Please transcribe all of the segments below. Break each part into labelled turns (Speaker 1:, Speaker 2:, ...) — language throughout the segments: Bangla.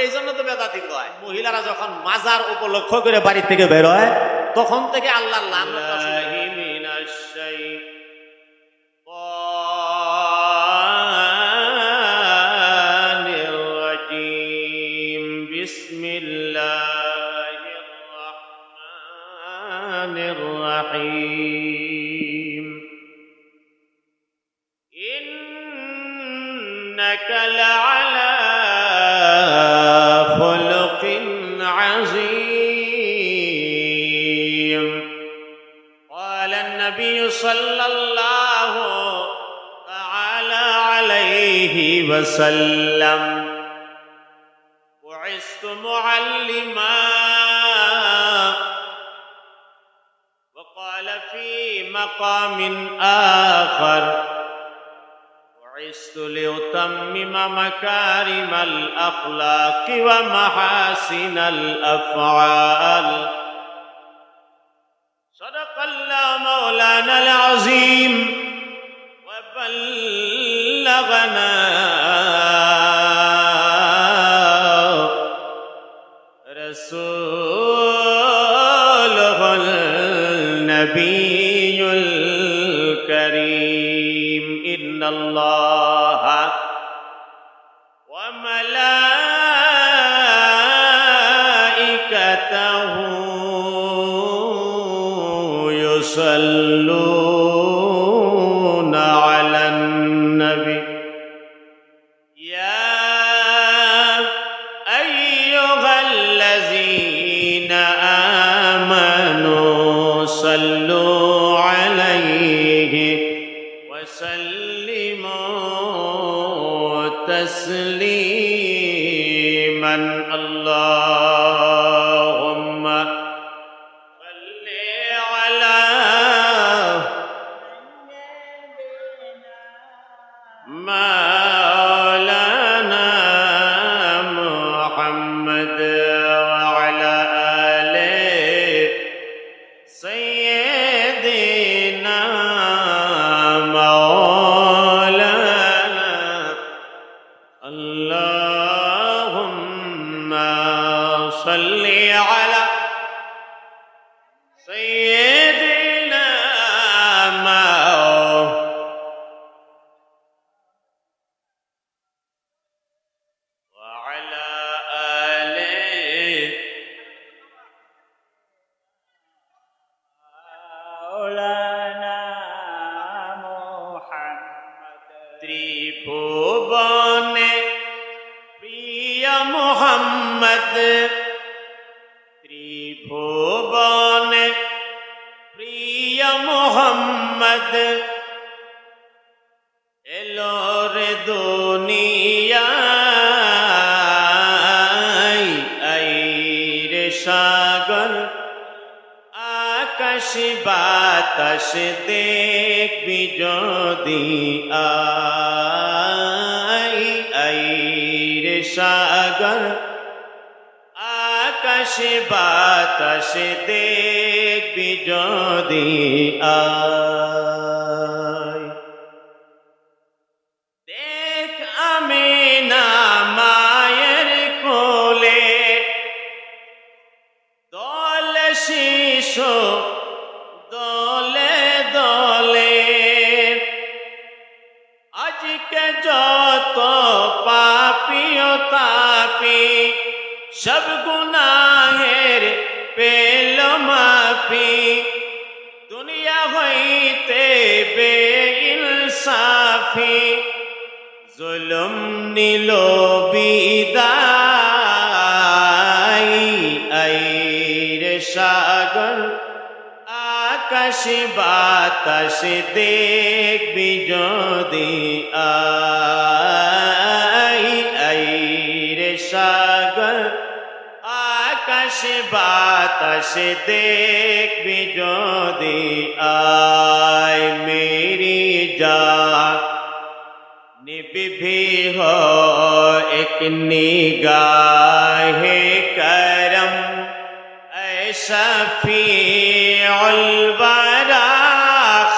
Speaker 1: এই জন্য তো বেদাতি কয়। মহিলারা যখন মাজার উপলক্ষ করে বাড়ি থেকে বের হয় তখন থেকে আল্লাহর লানত বিসমিল্লাহির রহমানির রহিম ইন্নাকা লাআলা খুলুকিন আযীম قال النبي صلى الله تعالى عليه وسلم بعثت معلما وقال في مقام آخر بعثت لأتمم مكارم الأخلاق ومحاسن الأفعال صدق الله مولانا العظيم وبلغنا رسوله النبي الكريم إن الله وملائكته يصلون على النبي يا أيها الذين آمنوا صلوا عليه وسلموا تسليما اللهم صل على مولانا محمد وعلى آله سيدنا مولانا اللهم صل على سيدنا وعلى آله مولانا محمد ত্রিভুবনে প্রিয় মোহাম্মদ ত্রিভুবনে প্রিয় মোহাম্মদ এলো রে দুনিয়ায় আই রে সাগর আকাশ বাতাস দেখবি যদি আই রে সাগর আকাশ বাতাস দেখবি যদি দেখ আমিনা মায়ের কোলে দল শিশু দলে দলে আজকে যত পাপী ও তাপী সব গুনাহের পেল মাফি দুনিয়া হইতে বেইনসাফি জুলুম নিল বিদায় আই রে সাগর আকাশ বাতাস দেখবি যদি আই রে সাগর আকাশ বাতাস দেখবি যদি আয় মেরি जान निभी हो एक निगाहे करम ऐसा शफीउल वरा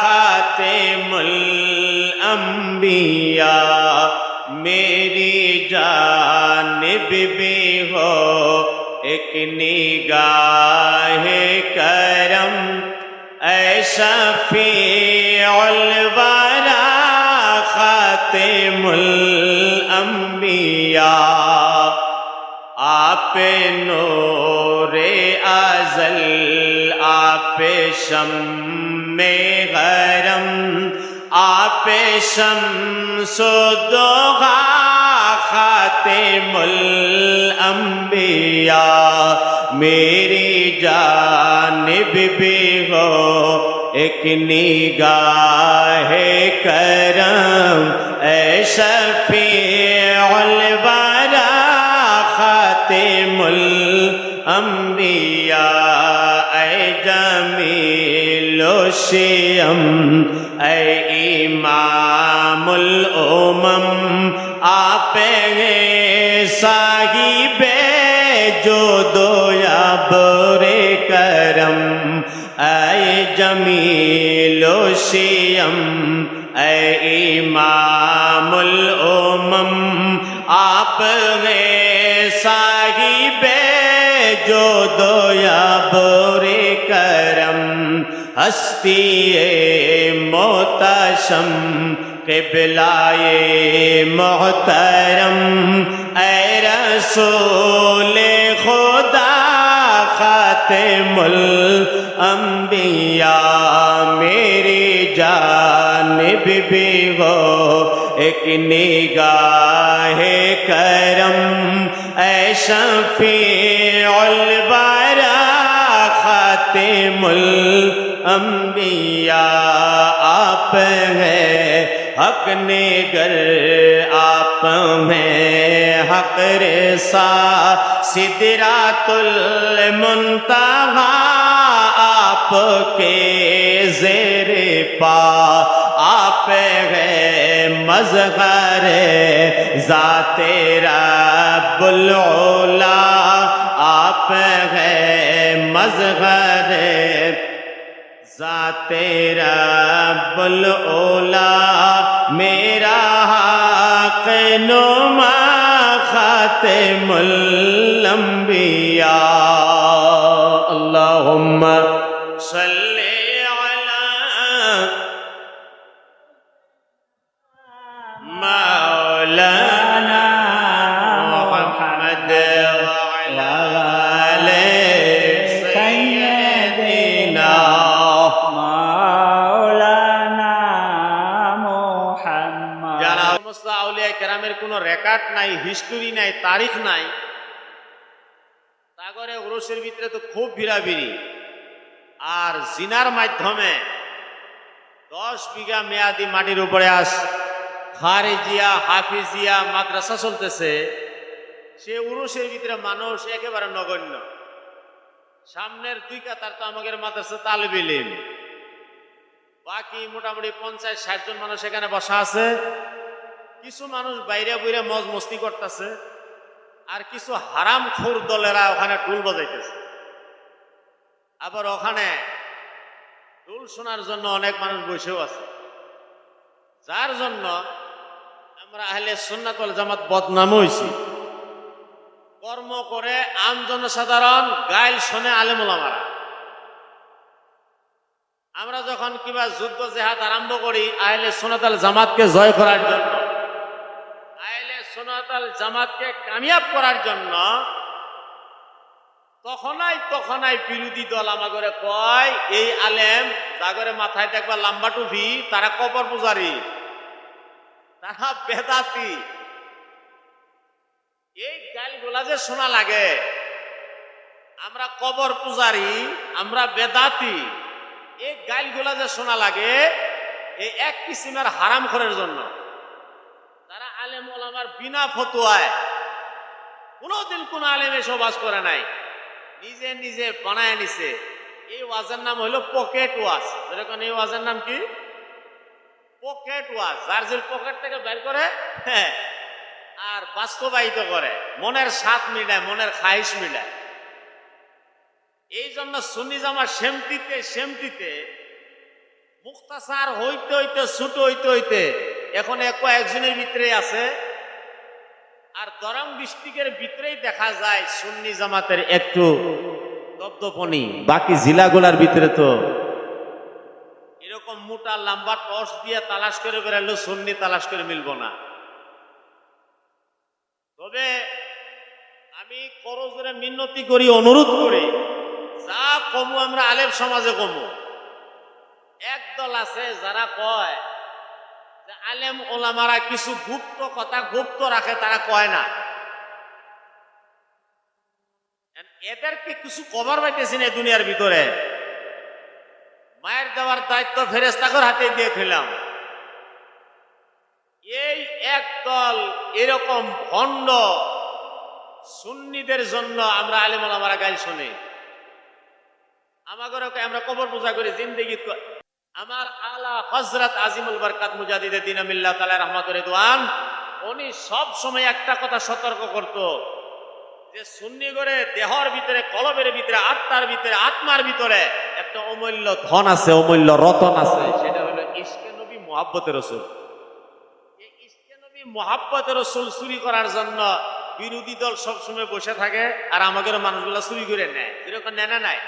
Speaker 1: खातिमुल अंबिया मेरी जानिब भी ہو ایک نگاہ کرم اے شفیع الورا خاتم الانبیاء آپ نور ازل آپ شمع غرم آپ شمس الضحیٰ خاتم الانبیاء میری جانب بھی ہو ایک نگاہ کرم اے شفیع الورا خاتم الانبیاء اے جمیل الشیم اے امام الامم آپ ہیں صاحب جود و ابر کرم اے جمیل الشیم اے امام الامم آپ ہیں صاحب جود و ابر کرم ہستی محتشم قبلائے محترم اے رسول خدا خاتم الانبیاء میری جانب بھی ہو ایک نگاہ کرم اے شفیع الورا خاتم الانبیاء آپ ہیں حق نگر آپ ہیں حق رسا سدرات المنتہا آپ کے زیر پا آپ ہیں مظہر ذات رب العلا آپ ہیں مظہر ذات رب العلا میرا حق نما خاتم الانبیاء اللہم صلی علی مولانا محمد وعلی آل سیدنا কেরামের কোনো রেকর্ড নাই, হিস্টোরি নাই, তারিখ নাই, তাগরে উরসের ভিতরে তো খুব ভিড়াভিড়ি। আর জিনার মাধ্যমে 10 বিঘা মেয়াদি মাটির উপরে আজ খারেজিয়া হাফিজিয়া মাদ্রাসা চলতেছে, সে উরসের ভিতরে মানুষ একেবারে নগণ্য। সামনের 2 কাতার তো আমাদের মাদ্রাসা তালিবে ইলম, বাকি মোটামুটি 50-60 জন মানুষ এখানে বসা আছে। কিছু মানুষ বাইরে বইরে মজ মস্তি করতেছে, আর কিছু হারাম খোর দলেরা ওখানে ঢোল বাজাইতেছে। আবার ওখানে ঢোল শোনার জন্য অনেক মানুষ বসেও আছে, যার জন্য আমরা আহলে সুন্নাত ওয়াল জামাত বদনাম হইছি। কর্ম করে আম জনসাধারণ, গাইল শোনে আলেম ওলামারা। আমরা যখন কিবা যুদ্ধ জেহাদ আরম্ভ করি আহলে সুন্নাত ওয়াল জামাতকে জয় করার জন্য, আহলে সুন্নাত ওয়াল জামাতকে কামিয়াব করার জন্য, তখনই বিরোধী দল আমাগরে কয় এই আলেম জাগরে মাথায় দেখবা লম্বা টুপি, তারা কবর পূজারী, তারা বেদাতি। এই গালগুলা যে শোনা লাগে, আমরা কবর পূজারী, আমরা বেদাতি, এই গালগুলা যে শোনা লাগে এই এক কিসিমের হারামখোরের জন্য। তারা আলেম ওলামার বিনা ফতোয়ায়, কোনদিন কোন আলেম এসব ওয়াজ করে নাই, নিজে নিজে বানায় নিছে। এই ওয়াজের নাম হইল পকেট ওয়াজ। যেরকম এই ওয়াজের নাম কি? পকেট ওয়াজ। যার যে পকেট থেকে বের করে আর বাস্তবায়িত করে, মনের স্বাদ মিলায়, মনের খাইশ মিলায়। এই জন্য সুন্নি জামাত সেমতিতে মুখতাসার হইতে হইতে, ছোট হইতে হইতে এখন কয়েকজনের ভিতরে আছে আর দরং ডিস্ট্রিক্টের ভিতরেই দেখা যায় সুন্নি জামাতের একটু দপদপনি, বাকি জেলাগুলার ভিতরে তো এরকম মোটা লম্বা টর্চ দিয়ে তালাশ করে বেরালো সুন্নি তালাশ করে মিলবো না। তবে আমি করজোরে মিনতি করি, অনুরোধ করি, যা কমু আমরা আলেম সমাজে কমু। একদল আছে যারা কয় যে আলেম ওলামারা কিছু গুপ্ত কথা গুপ্ত রাখে, তারা কয় না। এদেরকে কিছু কভার পাইতেছি না দুনিয়ার ভিতরে। মায়ের দেওয়ার দায়িত্ব ফেরেশতাদের হাতে দিয়ে ফেলাম। এই একদল এরকম ভণ্ড সুন্নিদের জন্য আমরা আলেম ওলামারা গাইল শুনি। আমাকে আমরা কবর পূজা করি জিন্দেগি। আমার আলা হযরত আজিমুল বরকাত মুজাদ্দিদে দ্বীন মিল্লাত তাআলা রাহমাতুর রিদওয়ান, উনি সব সময় একটা কথা সতর্ক করত যে সুন্নি করে দেহর ভিতরে, কলবের ভিতরে, আত্মার ভিতরে, আত্মার ভিতরে একটা অমূল্য ধন আছে, অমূল্য রতন আছে, সেটা হলো ইশকে নবী, মুহাব্বতে রাসূল। এই ইশকে নবী, মুহাব্বতে রাসূল চুরি করার জন্য বিরোধী দল সবসময় বসে থাকে, আর আমাদের মানুষগুলো চুরি করে নেয়। এরকম নেনা নাই।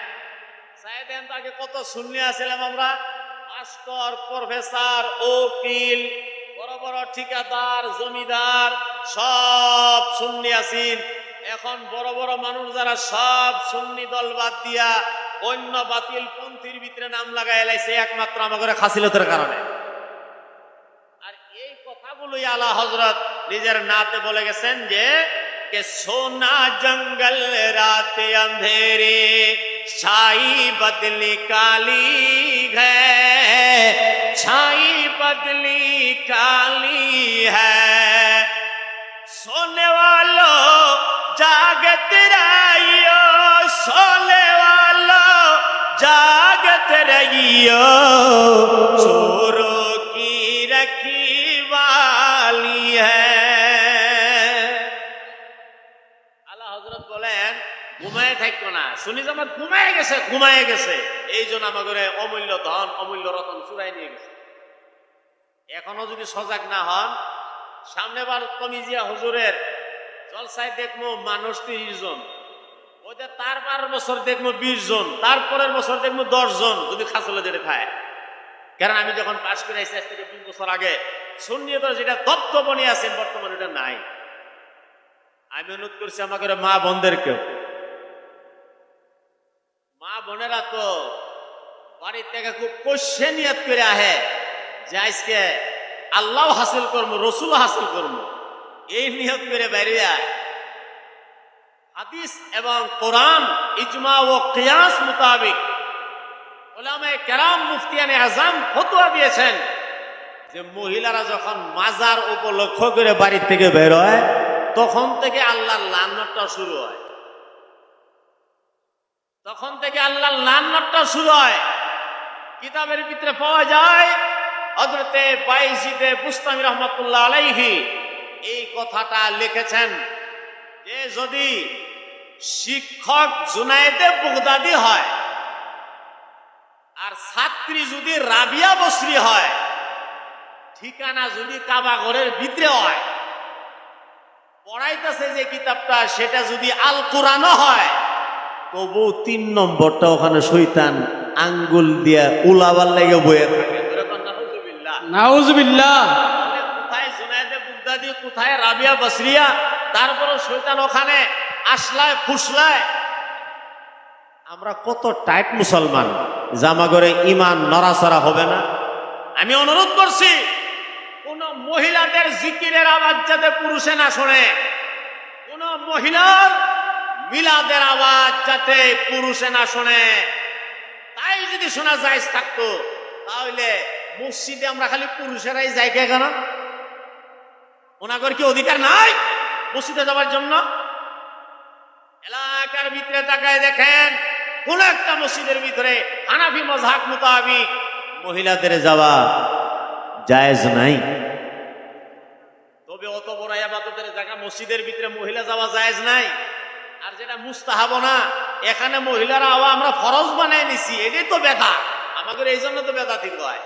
Speaker 1: সাইদেন তো আগে কত সুন্নি আছিলাম আমরা, মাস্টার, প্রফেসর, উকিল, বড় বড় ঠিকাদার, জমিদার, সব সুন্নি আছেন। এখন বড় বড় মানুষ যারা সব সুন্নি দল বাদ দিয়া অন্য বাতিল পন্থীর ভিতরে নাম লাগাই লাইছে একমাত্র আমাদের খাসিলতের কারণে। আর এই কথাগুলোই আলা হযরত নিজের নাতে বলে গেছেন যে কে সোনা জঙ্গল রাতে अंधेरे ছাই বদলি কালি है, ছাই বদলি কালি है, सोने वालों जागत रहियो, सोने वालों जागत रहियो, चोरों की रखवाली है। আল্লাহ হযরত বলেন ঘুমায় থাকতো না, সুন্নি জামাত ঘুমায় গেছে, এই জন্য আমাদের অমূল্য ধন, অমূল্য রতন চুরাই নিয়ে গেছে। এখনো যদি সজাগ না হন, সামনে বার কমিজিয়া হুজুরের জলসায় দেখবো মানুষ 30 জন, ওদের তার 12 বছর দেখবো 20 জন, তারপরের বছর দেখবো 10 জন, যদি খাসলে যেতে খায়। কারণ আমি যখন পাশ করে আসছি আজ থেকে 20 বছর আগে, সুন্নিয়তের যেটা দপ্তবনি আছেন বর্তমানে এটা নাই। আমি অনুরোধ করছি আমাদের মা বোনদেরকেও, মা বোনেরা তো বাড়ির থেকে খুব কষে নিয়ত করে আহে যে আজকে আল্লাহ হাসিল করবো, রসুল হাসিল করবো, এই নিয়ত করে বেরিয়ে হাদিস এবং কোরআন, ইজমা ও কিয়াস মোতাবেক উলামায়ে কেরাম, মুফতিয়ানে আজম ফতোয়া দিয়েছেন যে মহিলারা যখন মাজার উপলক্ষ করে বাড়ির থেকে বের হয়, তখন থেকে আল্লাহর লানতটা শুরু হয়, তখন থেকে আল্লাহর লানতটা শুরু হয়। কিতাবের ভিতরে পাওয়া যায় হযরতে বাইজিদে বুস্তামি রাহমাতুল্লাহ আলাইহি এই কথাটা লিখেছেন যে যদি শিক্ষক জুনায়েদে বাগদাদি হয় আর ছাত্রী যদি রাবিয়া বসরি হয়, ঠিকানা যদি কাবা ঘরের ভিতরে হয়, পড়াইতেছে যে কিতাবটা সেটা যদি আল কোরআনও হয়, তবু 3 নম্বরটা ওখানে শয়তান আঙ্গুল দিয়া উলাবার লেগে বয়ে থাকে।
Speaker 2: নাউজুবিল্লাহ।
Speaker 1: কোথায় জুনায়েদে বাগদাদি, কোথায় রাবিয়া বসরিয়া, তারপরে শয়তান ওখানে আসলায় ফুসলায়। আমরা কত টাইট মুসলমান, জামা করে ইমান নড়াচড়া হবে না। আমি অনুরোধ করছি কোন মহিলাদের জিকিরের আওয়াজ যাতে পুরুষে না শোনে, কোন মহিলার মিলাদের আওয়াজ যাতে পুরুষে না শোনে। তাই যদি শোনা যায় থাকতো, তাহলে মসজিদে আমরা খালি পুরুষেরাই যাই কেন? ওনাদের কি অধিকার নাই মসজিদে যাওয়ার জন্য? এলাকার ভিতরে তাকায় দেখেন, কোন একটা মসজিদের ভিতরে হানাফি মাযহাব মোতাবেক মহিলাদের যাওয়া জায়েজ নাই। তবে অত বড় ইবাদতের জায়গা মসজিদের ভিতরে মহিলা যাওয়া জায়েজ নাই। আর যেটা মুস্তাহাব না, এখানে মহিলারা আমরা ফরজ বানায় নিছি, এটাই তো বেদা। আমাদের এই জন্য তো বেদাতি হয়।